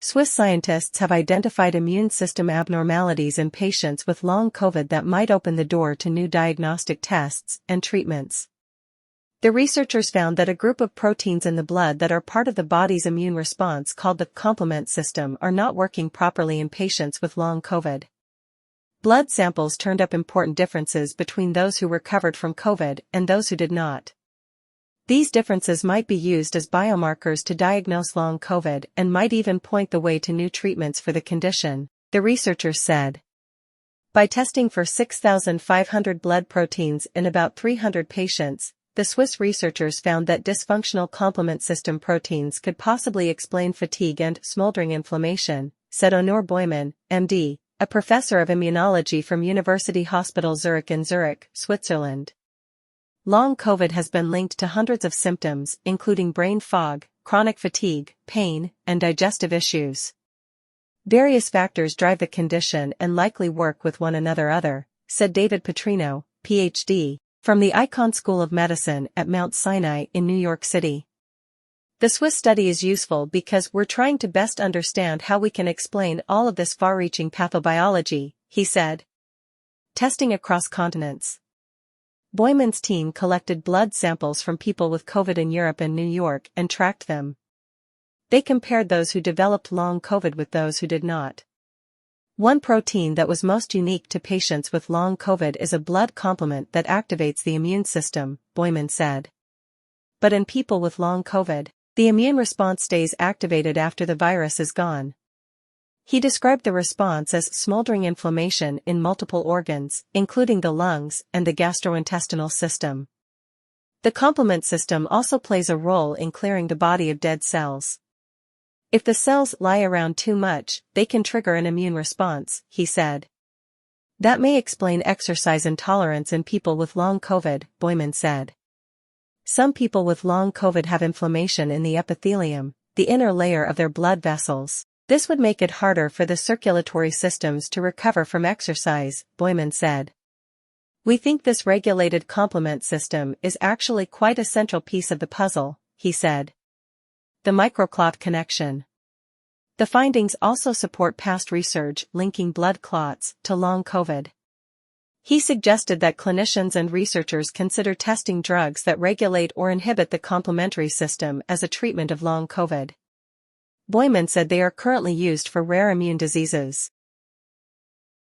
Swiss scientists have identified immune system abnormalities in patients with long COVID that might open the door to new diagnostic tests and treatments. The researchers found that a group of proteins in the blood that are part of the body's immune response called the complement system are not working properly in patients with long COVID. Blood samples turned up important differences between those who recovered from COVID and those who did not. These differences might be used as biomarkers to diagnose long COVID and might even point the way to new treatments for the condition, the researchers said. By testing for 6,500 blood proteins in about 300 patients, the Swiss researchers found that dysfunctional complement system proteins could possibly explain fatigue and smoldering inflammation, said Onur Boyman, MD, a professor of immunology from University Hospital Zurich in Zurich, Switzerland. Long COVID has been linked to hundreds of symptoms, including brain fog, chronic fatigue, pain, and digestive issues. Various factors drive the condition and likely work with one another, said David Petrino, Ph.D., from the Icahn School of Medicine at Mount Sinai in New York City. The Swiss study is useful because we're trying to best understand how we can explain all of this far-reaching pathobiology, he said. Testing across continents. Boyman's team collected blood samples from people with COVID in Europe and New York and tracked them. They compared those who developed long COVID with those who did not. One protein that was most unique to patients with long COVID is a blood complement that activates the immune system, Boyman said. But in people with long COVID, the immune response stays activated after the virus is gone. He described the response as smoldering inflammation in multiple organs, including the lungs and the gastrointestinal system. The complement system also plays a role in clearing the body of dead cells. If the cells lie around too much, they can trigger an immune response, he said. That may explain exercise intolerance in people with long COVID, Boyman said. Some people with long COVID have inflammation in the epithelium, the inner layer of their blood vessels. This would make it harder for the circulatory systems to recover from exercise, Boyman said. We think this regulated complement system is actually quite a central piece of the puzzle, he said. The microclot connection. The findings also support past research linking blood clots to long COVID. He suggested that clinicians and researchers consider testing drugs that regulate or inhibit the complementary system as a treatment of long COVID. Boyman said they are currently used for rare immune diseases.